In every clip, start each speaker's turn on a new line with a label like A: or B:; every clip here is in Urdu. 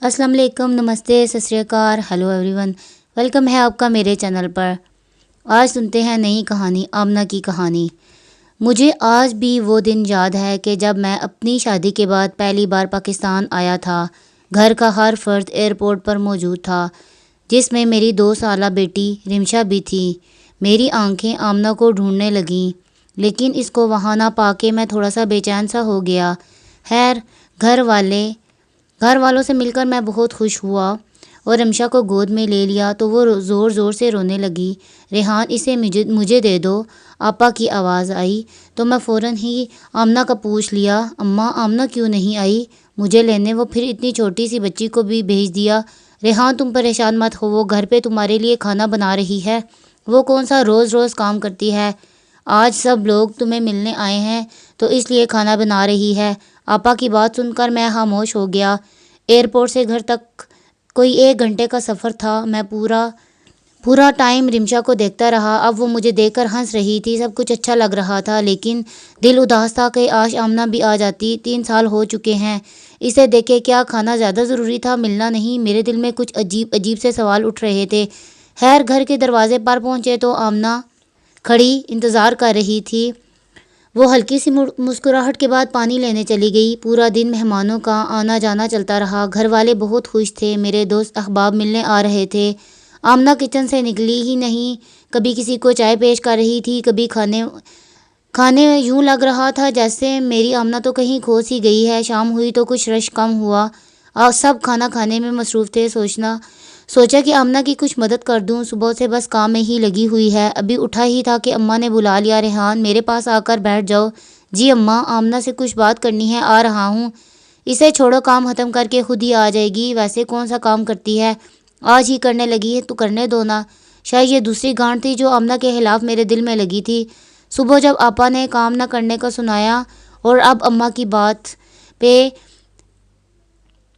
A: السلام علیکم، نمستے، ست سری اکال، ہیلو ایوری ون، ویلکم ہے آپ کا میرے چینل پر۔ آج سنتے ہیں نئی کہانی، آمنہ کی کہانی۔ مجھے آج بھی وہ دن یاد ہے کہ جب میں اپنی شادی کے بعد پہلی بار پاکستان آیا تھا۔ گھر کا ہر فرد ایئرپورٹ پر موجود تھا، جس میں میری 2 سالہ بیٹی رمشا بھی تھی۔ میری آنکھیں آمنہ کو ڈھونڈنے لگیں، لیکن اس کو وہاں نہ پا کے میں تھوڑا سا بے چین سا ہو گیا۔ خیر، گھر والوں سے مل کر میں بہت خوش ہوا اور رمشا کو گود میں لے لیا تو وہ زور زور سے رونے لگی۔ ریحان، اسے مجھے دے دو، آپا کی آواز آئی تو میں فوراً ہی آمنہ کا پوچھ لیا، اماں آمنہ کیوں نہیں آئی مجھے لینے؟ وہ پھر اتنی چھوٹی سی بچی کو بھی بھیج دیا۔ ریحان، تم پریشان مت ہو، وہ گھر پہ تمہارے لیے کھانا بنا رہی ہے۔ وہ کون سا روز روز کام کرتی ہے؟ آج سب لوگ تمہیں ملنے آئے ہیں تو اس لیے کھانا بنا رہی ہے۔ آپا کی بات سن کر میں خاموش ہو گیا۔ ایئرپورٹ سے گھر تک کوئی 1 گھنٹے کا سفر تھا۔ میں پورا ٹائم رمشا کو دیکھتا رہا۔ اب وہ مجھے دیکھ کر ہنس رہی تھی، سب کچھ اچھا لگ رہا تھا، لیکن دل اداس تھا کہ آج آمنہ بھی آ جاتی۔ 3 سال ہو چکے ہیں اسے دیکھے، کیا کھانا زیادہ ضروری تھا؟ ملنا نہیں؟ میرے دل میں کچھ عجیب سے سوال اٹھ رہے تھے۔ خیر، گھر کے دروازے پر پہنچے تو آمنہ کھڑی انتظار کر رہی تھی۔ وہ ہلکی سی مسکراہٹ کے بعد پانی لینے چلی گئی۔ پورا دن مہمانوں کا آنا جانا چلتا رہا۔ گھر والے بہت خوش تھے، میرے دوست احباب ملنے آ رہے تھے۔ آمنہ کچن سے نکلی ہی نہیں، کبھی کسی کو چائے پیش کر رہی تھی، کبھی کھانے یوں لگ رہا تھا جیسے میری آمنہ تو کہیں کھو سی گئی ہے۔ شام ہوئی تو کچھ رش کم ہوا اور سب کھانا کھانے میں مصروف تھے۔ سوچا کہ آمنہ کی کچھ مدد کر دوں، صبح سے بس کام میں ہی لگی ہوئی ہے۔ ابھی اٹھا ہی تھا کہ اماں نے بلا لیا، ریحان میرے پاس آ کر بیٹھ جاؤ۔ جی اماں، آمنہ سے کچھ بات کرنی ہے، آ رہا ہوں۔ اسے چھوڑو، کام ختم کر کے خود ہی آ جائے گی، ویسے کون سا کام کرتی ہے، آج ہی کرنے لگی ہے تو کرنے دو نا۔ شاید یہ دوسری گانٹھ تھی جو آمنہ کے خلاف میرے دل میں لگی تھی۔ صبح جب آپا نے کام نہ کرنے کا سنایا اور اب اماں کی بات پہ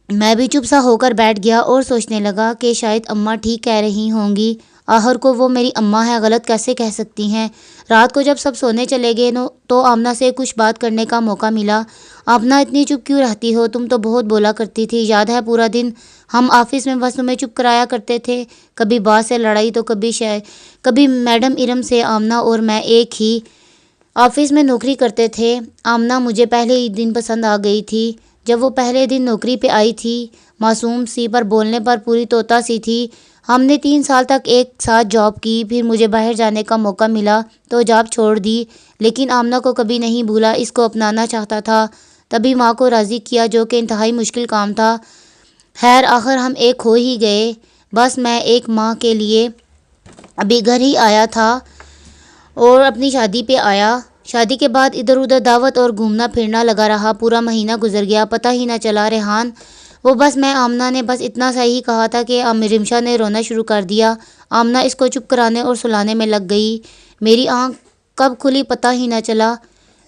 A: میں بھی چپ سا ہو کر بیٹھ گیا اور سوچنے لگا کہ شاید اماں ٹھیک کہہ رہی ہوں گی، آخر کو وہ میری اماں ہے، غلط کیسے کہہ سکتی ہیں۔ رات کو جب سب سونے چلے گئے تو آمنہ سے کچھ بات کرنے کا موقع ملا۔ آمنہ، اتنی چپ کیوں رہتی ہو؟ تم تو بہت بولا کرتی تھی، یاد ہے پورا دن ہم آفس میں بس تمہیں چپ کرایا کرتے تھے، کبھی باس سے لڑائی تو کبھی میڈم ارم سے۔ آمنہ اور میں ایک ہی آفس میں نوکری کرتے تھے۔ آمنہ مجھے پہلے ہی دن پسند آ گئی تھی جب وہ پہلے دن نوکری پہ آئی تھی۔ معصوم سی پر بولنے پر پوری طوطا سی تھی۔ ہم نے 3 سال تک ایک ساتھ جاب کی، پھر مجھے باہر جانے کا موقع ملا تو جاب چھوڑ دی، لیکن آمنہ کو کبھی نہیں بھولا، اس کو اپنانا چاہتا تھا۔ تبھی ماں کو راضی کیا، جو کہ انتہائی مشکل کام تھا۔ خیر، آخر ہم ایک ہو ہی گئے۔ بس میں 1 ماہ کے لیے ابھی گھر ہی آیا تھا اور اپنی شادی پہ آیا۔ شادی کے بعد ادھر ادھر دعوت اور گھومنا پھرنا لگا رہا، پورا مہینہ گزر گیا، پتہ ہی نہ چلا۔ ریحان، وہ بس آمنہ نے بس اتنا سا ہی کہا تھا کہ رمشا نے رونا شروع کر دیا۔ آمنہ اس کو چپ کرانے اور سلانے میں لگ گئی۔ میری آنکھ کب کھلی پتہ ہی نہ چلا۔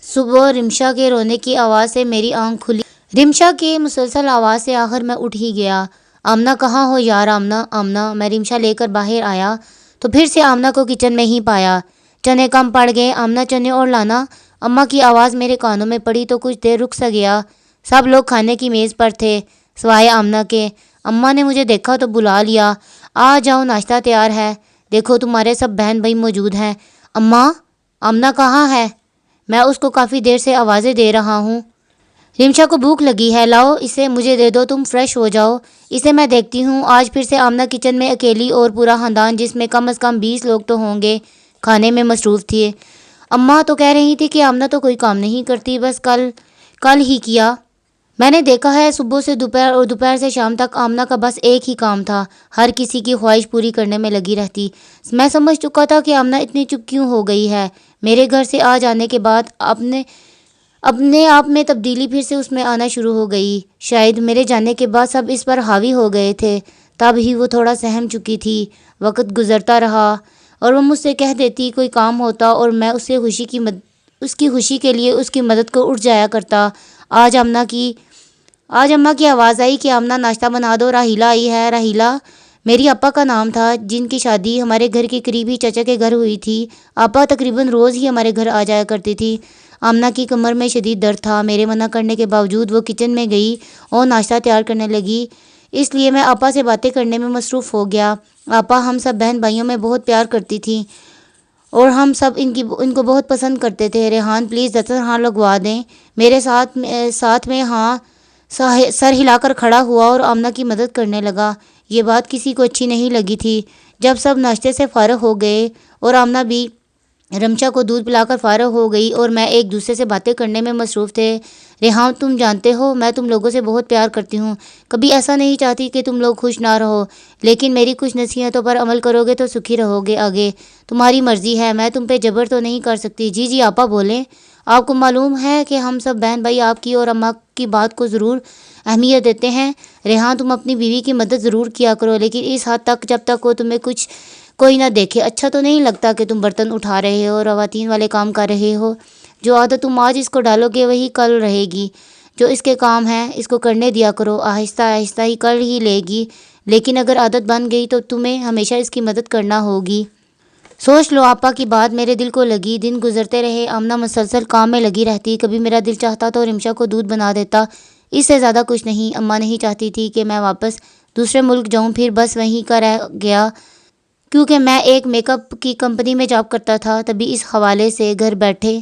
A: صبح رمشا کے رونے کی آواز سے میری آنکھ کھلی۔ رمشا کی مسلسل آواز سے آخر میں اٹھ ہی گیا۔ آمنہ، کہاں ہو یار؟ آمنہ۔ میں رمشا لے کر باہر آیا تو پھر سے آمنہ کو کچن میں ہی پایا۔ چنے کم پڑ گئے آمنہ، چنے اور لانا۔ اماں کی آواز میرے کانوں میں پڑی تو کچھ دیر رک سا گیا۔ سب لوگ کھانے کی میز پر تھے سوائے آمنہ کے۔ اماں نے مجھے دیکھا تو بلا لیا، آ جاؤ ناشتہ تیار ہے، دیکھو تمہارے سب بہن بھائی موجود ہیں۔ اماں، آمنہ کہاں ہے؟ میں اس کو کافی دیر سے آوازیں دے رہا ہوں۔ رمشا کو بھوک لگی ہے، لاؤ اسے مجھے دے دو، تم فریش ہو جاؤ، اسے میں دیکھتی ہوں۔ آج پھر سے آمنہ کچن میں اکیلی اور پورا خاندان، جس میں کم از کم 20 لوگ تو ہوں گے، کھانے میں مصروف تھے۔ اماں تو کہہ رہی تھی کہ آمنہ تو کوئی کام نہیں کرتی، بس کل ہی کیا۔ میں نے دیکھا ہے صبح سے دوپہر اور دوپہر سے شام تک آمنہ کا بس ایک ہی کام تھا، ہر کسی کی خواہش پوری کرنے میں لگی رہتی۔ میں سمجھ چکا تھا کہ آمنہ اتنی چپ کیوں ہو گئی ہے۔ میرے گھر سے آ جانے کے بعد اپنے آپ میں تبدیلی پھر سے اس میں آنا شروع ہو گئی۔ شاید میرے جانے کے بعد سب اس پر حاوی ہو گئے تھے، تب ہی وہ تھوڑا سہم چکی تھی۔ وقت گزرتا رہا اور وہ مجھ سے کہہ دیتی کوئی کام ہوتا اور میں اس کی خوشی کے لیے اس کی مدد کو اٹھ جایا کرتا۔ آج اماں کی آواز آئی کہ آمنہ ناشتہ بنا دو، راحیلہ آئی ہے۔ راحیلہ میری آپا کا نام تھا، جن کی شادی ہمارے گھر کے قریب ہی چچا کے گھر ہوئی تھی۔ آپا تقریباً روز ہی ہمارے گھر آ جایا کرتی تھی۔ آمنہ کی کمر میں شدید درد تھا، میرے منع کرنے کے باوجود وہ کچن میں گئی اور ناشتہ تیار کرنے لگی۔ اس لیے میں آپا سے باتیں کرنے میں مصروف ہو گیا۔ آپا ہم سب بہن بھائیوں میں بہت پیار کرتی تھیں اور ہم سب ان کو بہت پسند کرتے تھے۔ ریحان پلیز 10 ہاں لگوا دیں۔ میرے ساتھ میں ہاں سر ہلا کر کھڑا ہوا اور آمنہ کی مدد کرنے لگا۔ یہ بات کسی کو اچھی نہیں لگی تھی۔ جب سب ناشتے سے فارغ ہو گئے اور آمنہ بھی رمشا کو دودھ پلا کر فارغ ہو گئی اور میں ایک دوسرے سے باتیں کرنے میں مصروف تھے۔ ریحان تم جانتے ہو میں تم لوگوں سے بہت پیار کرتی ہوں، کبھی ایسا نہیں چاہتی کہ تم لوگ خوش نہ رہو، لیکن میری کچھ نصیحتوں پر عمل کرو گے تو سکھی رہو گے آگے، تمہاری مرضی ہے، میں تم پہ جبر تو نہیں کر سکتی۔ جی آپا بولیں۔ آپ کو معلوم ہے کہ ہم سب بہن بھائی آپ کی اور اماں کی بات کو ضرور اہمیت دیتے ہیں۔ ریحان تم اپنی بیوی کی مدد ضرور کیا کرو، لیکن اس حد تک جب تک وہ تمہیں کوئی نہ دیکھے۔ اچھا تو نہیں لگتا کہ تم برتن اٹھا رہے ہو اور خواتین والے کام کر رہے ہو۔ جو عادت تم آج اس کو ڈالو گے وہی کل رہے گی۔ جو اس کے کام ہے اس کو کرنے دیا کرو، آہستہ آہستہ ہی کر ہی لے گی، لیکن اگر عادت بن گئی تو تمہیں ہمیشہ اس کی مدد کرنا ہوگی۔ سوچ لو آپا کی بات میرے دل کو لگی۔ دن گزرتے رہے، آمنہ مسلسل کام میں لگی رہتی۔ کبھی میرا دل چاہتا تو رمشا کو دودھ بنا دیتا، اس سے زیادہ کچھ نہیں۔ اماں نہیں چاہتی تھی کہ میں واپس دوسرے ملک جاؤں، پھر بس وہیں کا رہ گیا کیونکہ میں ایک میک اپ کی کمپنی میں جاب کرتا تھا۔ تبھی اس حوالے سے گھر بیٹھے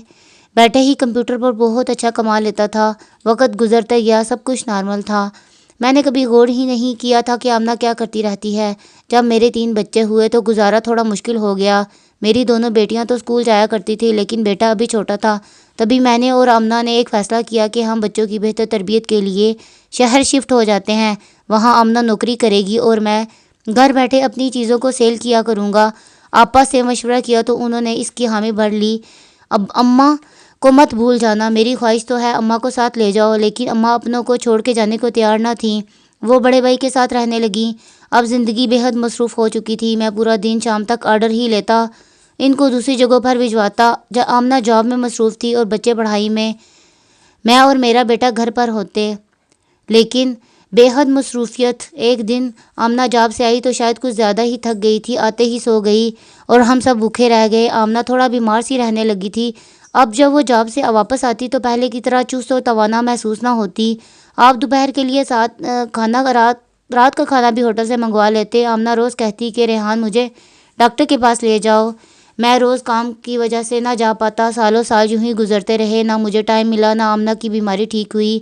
A: ہی کمپیوٹر پر بہت اچھا کما لیتا تھا۔ وقت گزرتا گیا، سب کچھ نارمل تھا۔ میں نے کبھی غور ہی نہیں کیا تھا کہ آمنہ کیا کرتی رہتی ہے۔ جب میرے 3 بچے ہوئے تو گزارا تھوڑا مشکل ہو گیا۔ میری دونوں بیٹیاں تو اسکول جایا کرتی تھی، لیکن بیٹا ابھی چھوٹا تھا۔ تبھی میں نے اور آمنہ نے ایک فیصلہ کیا کہ ہم بچوں کی بہتر تربیت کے لیے شہر شفٹ ہو جاتے ہیں۔ وہاں آمنہ نوکری کرے گی اور میں گھر بیٹھے اپنی چیزوں کو سیل کیا کروں گا۔ آپا سے مشورہ کیا تو انہوں نے اس کی حامی بھر لی۔ اب اماں کو مت بھول جانا، میری خواہش تو ہے اماں کو ساتھ لے جاؤ، لیکن اماں اپنوں کو چھوڑ کے جانے کو تیار نہ تھیں۔ وہ بڑے بھائی کے ساتھ رہنے لگیں۔ اب زندگی بے حد مصروف ہو چکی تھی۔ میں پورا دن شام تک آرڈر ہی لیتا، ان کو دوسری جگہوں پر بھجواتا۔ آمنہ جاب میں مصروف تھی اور بچے پڑھائی میں اور میرا بیٹا گھر پر ہوتے، لیکن بے حد مصروفیت۔ ایک دن آمنہ جاب سے آئی تو شاید کچھ زیادہ ہی تھک گئی تھی، آتے ہی سو گئی اور ہم سب بھوکے رہ گئے۔ آمنہ تھوڑا بیمار سی رہنے لگی تھی۔ اب جب وہ جاب سے واپس آتی تو پہلے کی طرح چست و توانا محسوس نہ ہوتی۔ آپ دوپہر کے لیے رات کا کھانا بھی ہوٹل سے منگوا لیتے۔ آمنہ روز کہتی کہ ریحان مجھے ڈاکٹر کے پاس لے جاؤ، میں روز کام کی وجہ سے نہ جا پاتا۔ سالوں سال یوں ہی گزرتے رہے، نہ مجھے ٹائم ملا، نہ آمنہ کی بیماری ٹھیک ہوئی۔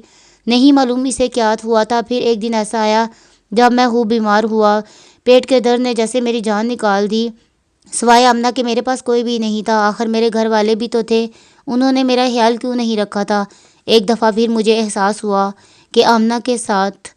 A: نہیں معلوم اسے کیا ہوا تھا۔ پھر ایک دن ایسا آیا جب میں خوب بیمار ہوا۔ پیٹ کے درد نے جیسے میری جان نکال دی۔ سوائے آمنہ کے میرے پاس کوئی بھی نہیں تھا۔ آخر میرے گھر والے بھی تو تھے، انہوں نے میرا خیال کیوں نہیں رکھا تھا؟ ایک دفعہ پھر مجھے احساس ہوا کہ آمنہ کے ساتھ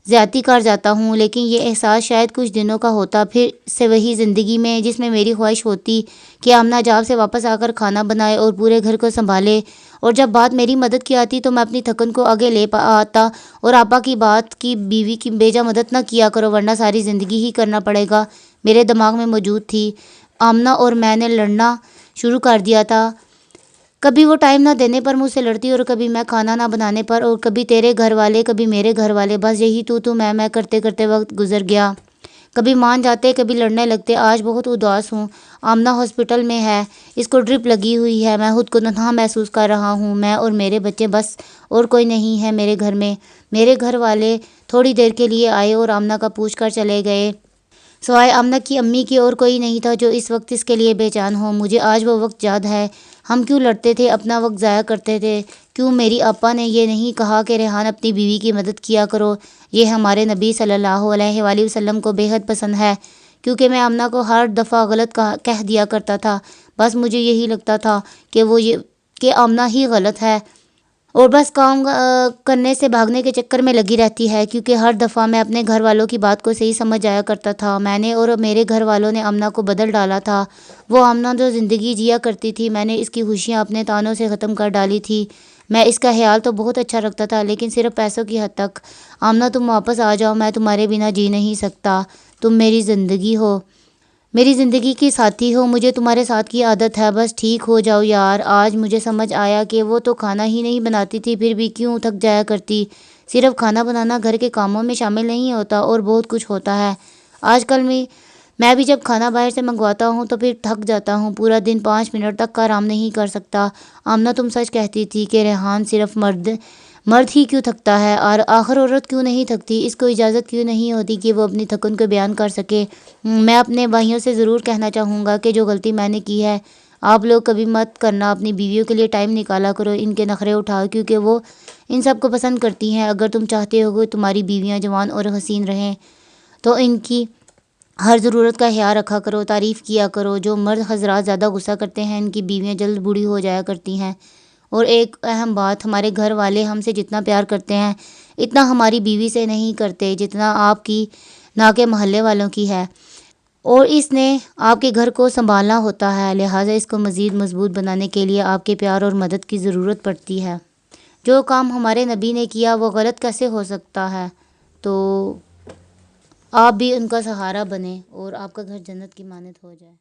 A: زیادتی کر جاتا ہوں، لیکن یہ احساس شاید کچھ دنوں کا ہوتا، پھر سے وہی زندگی میں جس میں میری خواہش ہوتی کہ آمنہ جاب سے واپس آ کر کھانا بنائے اور پورے گھر کو سنبھالے، اور جب بات میری مدد کی آتی تو میں اپنی تھکن کو آگے لے آتا اور آپا کی بات کی بیوی کی بیجا مدد نہ کیا کرو ورنہ ساری زندگی ہی کرنا پڑے گا، میرے دماغ میں موجود تھی۔ آمنہ اور میں نے لڑنا شروع کر دیا تھا، کبھی وہ ٹائم نہ دینے پر مجھ سے لڑتی اور کبھی میں کھانا نہ بنانے پر، اور کبھی تیرے گھر والے کبھی میرے گھر والے، بس یہی تو میں کرتے کرتے وقت گزر گیا۔ کبھی مان جاتے کبھی لڑنے لگتے۔ آج بہت اداس ہوں۔ آمنہ ہاسپٹل میں ہے، اس کو ڈرپ لگی ہوئی ہے، میں خود کو تنہا محسوس کر رہا ہوں، میں اور میرے بچے بس، اور کوئی نہیں ہے میرے گھر میں۔ میرے گھر والے تھوڑی دیر کے لیے آئے اور آمنہ کا پوچھ کر چلے گئے۔ سوائے آمنہ کی امی کے اور کوئی نہیں تھا جو اس وقت اس کے لیے بے چین ہو۔ مجھے آج وہ وقت یاد ہے، ہم کیوں لڑتے تھے، اپنا وقت ضائع کرتے تھے، کیوں میری آپا نے یہ نہیں کہا کہ ریحان اپنی بیوی کی مدد کیا کرو، یہ ہمارے نبی صلی اللہ علیہ وآلہ وسلم کو بے حد پسند ہے، کیونکہ میں آمنہ کو ہر دفعہ غلط کہہ دیا کرتا تھا، بس مجھے یہی لگتا تھا کہ آمنہ ہی غلط ہے اور بس کام کرنے سے بھاگنے کے چکر میں لگی رہتی ہے، کیونکہ ہر دفعہ میں اپنے گھر والوں کی بات کو صحیح سمجھ جایا کرتا تھا۔ میں نے اور میرے گھر والوں نے آمنہ کو بدل ڈالا تھا۔ وہ آمنہ جو زندگی جیا کرتی تھی، میں نے اس کی خوشیاں اپنے تانوں سے ختم کر ڈالی تھی۔ میں اس کا خیال تو بہت اچھا رکھتا تھا، لیکن صرف پیسوں کی حد تک۔ آمنہ تم واپس آ جاؤ، میں تمہارے بنا جی نہیں سکتا، تم میری زندگی ہو، میری زندگی کی ساتھی ہو، مجھے تمہارے ساتھ کی عادت ہے، بس ٹھیک ہو جاؤ یار۔ آج مجھے سمجھ آیا کہ وہ تو کھانا ہی نہیں بناتی تھی، پھر بھی کیوں تھک جایا کرتی۔ صرف کھانا بنانا گھر کے کاموں میں شامل نہیں ہوتا، اور بہت کچھ ہوتا ہے۔ آج کل میں بھی جب کھانا باہر سے منگواتا ہوں تو پھر تھک جاتا ہوں، پورا دن 5 منٹ تک کا آرام نہیں کر سکتا۔ آمنہ تم سچ کہتی تھی کہ ریحان صرف مرد ہی کیوں تھکتا ہے اور آخر عورت کیوں نہیں تھکتی؟ اس کو اجازت کیوں نہیں ہوتی کہ وہ اپنی تھکن کو بیان کر سکے؟ میں اپنے بھائیوں سے ضرور کہنا چاہوں گا کہ جو غلطی میں نے کی ہے آپ لوگ کبھی مت کرنا، اپنی بیویوں کے لیے ٹائم نکالا کرو، ان کے نخرے اٹھاؤ کیونکہ وہ ان سب کو پسند کرتی ہیں۔ اگر تم چاہتے ہو کہ تمہاری بیویاں جوان اور حسین رہیں تو ان کی ہر ضرورت کا خیال رکھا کرو، تعریف کیا کرو۔ جو مرد حضرات زیادہ غصہ کرتے ہیں ان کی بیویاں جلد بوڑھی ہو جایا کرتی ہیں۔ اور ایک اہم بات، ہمارے گھر والے ہم سے جتنا پیار کرتے ہیں اتنا ہماری بیوی سے نہیں کرتے جتنا آپ کی نہ کہ محلے والوں کی ہے، اور اس نے آپ کے گھر کو سنبھالنا ہوتا ہے، لہٰذا اس کو مزید مضبوط بنانے کے لیے آپ کے پیار اور مدد کی ضرورت پڑتی ہے۔ جو کام ہمارے نبی نے کیا وہ غلط کیسے ہو سکتا ہے؟ تو آپ بھی ان کا سہارا بنیں اور آپ کا گھر جنت کی مانند ہو جائے۔